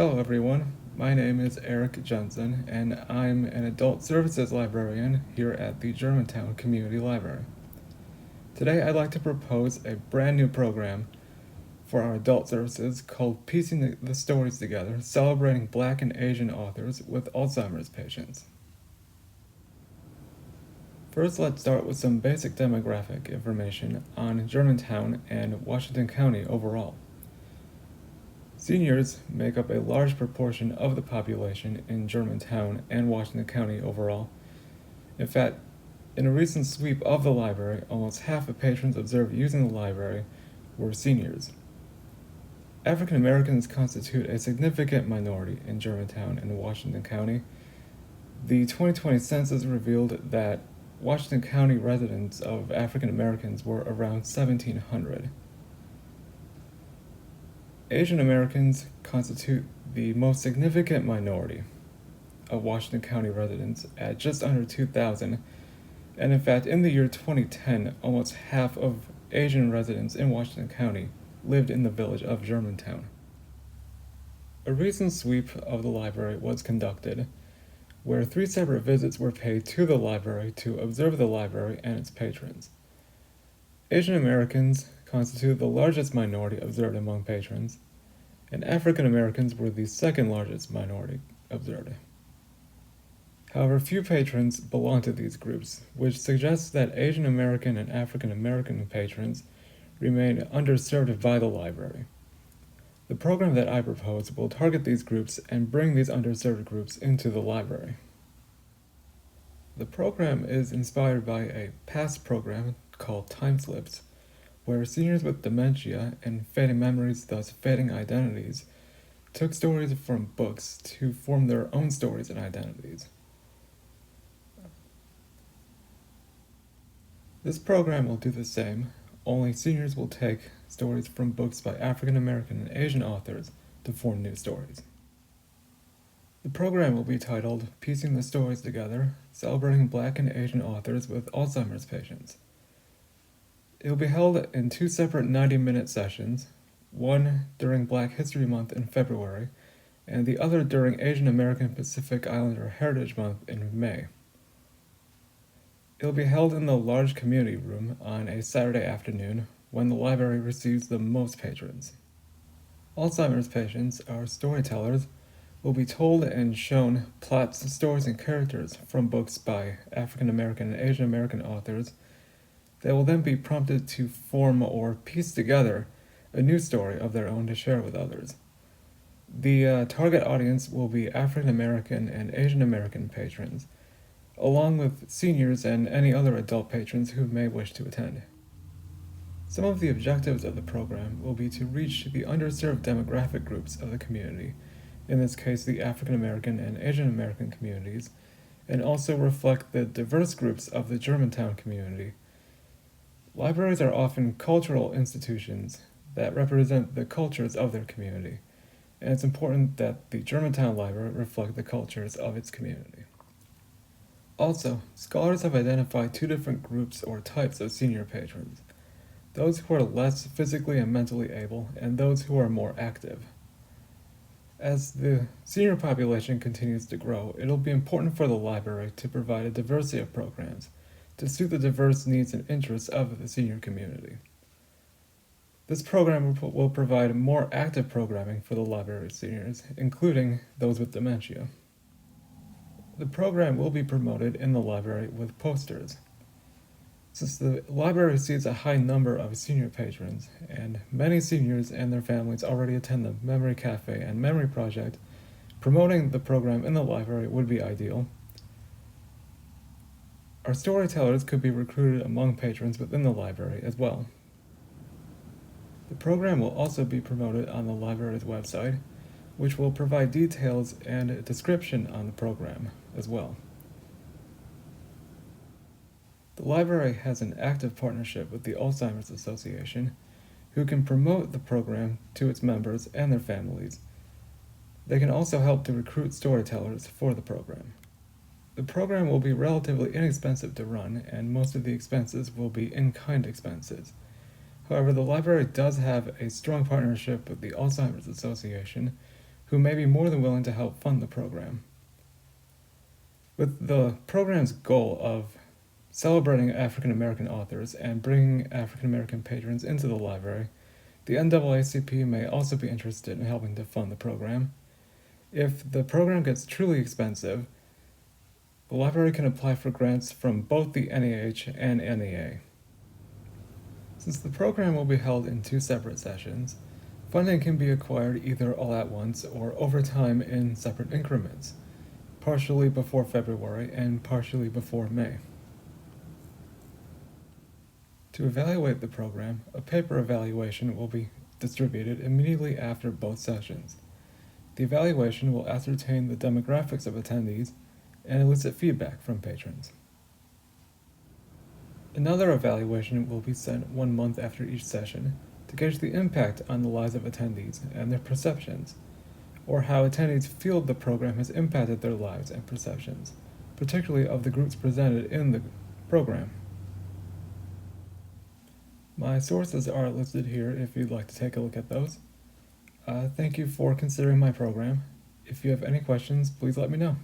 Hello everyone, my name is Eric Jensen and I'm an adult services librarian here at the Germantown Community Library. Today I'd like to propose a brand new program for our adult services called Piecing the Stories Together, celebrating Black and Asian authors with Alzheimer's patients. First, let's start with some basic demographic information on Germantown and Washington County overall. Seniors make up a large proportion of the population in Germantown and Washington County overall. In fact, in a recent sweep of the library, almost half the patrons observed using the library were seniors. African Americans constitute a significant minority in Germantown and Washington County. The 2020 census revealed that Washington County residents of African Americans were around 1,700. Asian Americans constitute the most significant minority of Washington County residents at just under 2,000, and in fact, in the year 2010, almost half of Asian residents in Washington County lived in the village of Germantown. A recent sweep of the library was conducted, where 3 separate visits were paid to the library to observe the library and its patrons. Asian Americans constitute the largest minority observed among patrons, and African Americans were the second largest minority observed. However, few patrons belong to these groups, which suggests that Asian American and African American patrons remain underserved by the library. The program that I propose will target these groups and bring these underserved groups into the library. The program is inspired by a past program called Time Slips, where seniors with dementia and fading memories, thus fading identities, took stories from books to form their own stories and identities. This program will do the same, only seniors will take stories from books by African American and Asian authors to form new stories. The program will be titled Piecing the Stories Together, Celebrating Black and Asian Authors with Alzheimer's Patients. It will be held in 2 separate 90-minute sessions, one during Black History Month in February, and the other during Asian American Pacific Islander Heritage Month in May. It will be held in the large community room on a Saturday afternoon when the library receives the most patrons. Alzheimer's patients, our storytellers, will be told and shown plots, stories, and characters from books by African American and Asian American authors. They will then be prompted to form or piece together a new story of their own to share with others. The target audience will be African American and Asian American patrons, along with seniors and any other adult patrons who may wish to attend. Some of the objectives of the program will be to reach the underserved demographic groups of the community, in this case the African American and Asian American communities, and also reflect the diverse groups of the Germantown community. Libraries are often cultural institutions that represent the cultures of their community, and it's important that the Germantown Library reflect the cultures of its community. Also, scholars have identified 2 different groups or types of senior patrons: those who are less physically and mentally able, and those who are more active. As the senior population continues to grow, it'll be important for the library to provide a diversity of programs to suit the diverse needs and interests of the senior community. This program will provide more active programming for the library's seniors, including those with dementia. The program will be promoted in the library with posters. Since the library sees a high number of senior patrons, and many seniors and their families already attend the Memory Cafe and Memory Project, promoting the program in the library would be ideal. Our storytellers could be recruited among patrons within the library as well. The program will also be promoted on the library's website, which will provide details and a description on the program as well. The library has an active partnership with the Alzheimer's Association, who can promote the program to its members and their families. They can also help to recruit storytellers for the program. The program will be relatively inexpensive to run, and most of the expenses will be in-kind expenses. However, the library does have a strong partnership with the Alzheimer's Association, who may be more than willing to help fund the program. With the program's goal of celebrating African American authors and bringing African American patrons into the library, the NAACP may also be interested in helping to fund the program. If the program gets truly expensive, the library can apply for grants from both the NEH and NEA. Since the program will be held in 2 separate sessions, funding can be acquired either all at once or over time in separate increments, partially before February and partially before May. To evaluate the program, a paper evaluation will be distributed immediately after both sessions. The evaluation will ascertain the demographics of attendees and elicit feedback from patrons. Another evaluation will be sent 1 month after each session to gauge the impact on the lives of attendees and their perceptions, or how attendees feel the program has impacted their lives and perceptions, particularly of the groups presented in the program. My sources are listed here if you'd like to take a look at those. Thank you for considering my program. If you have any questions, please let me know.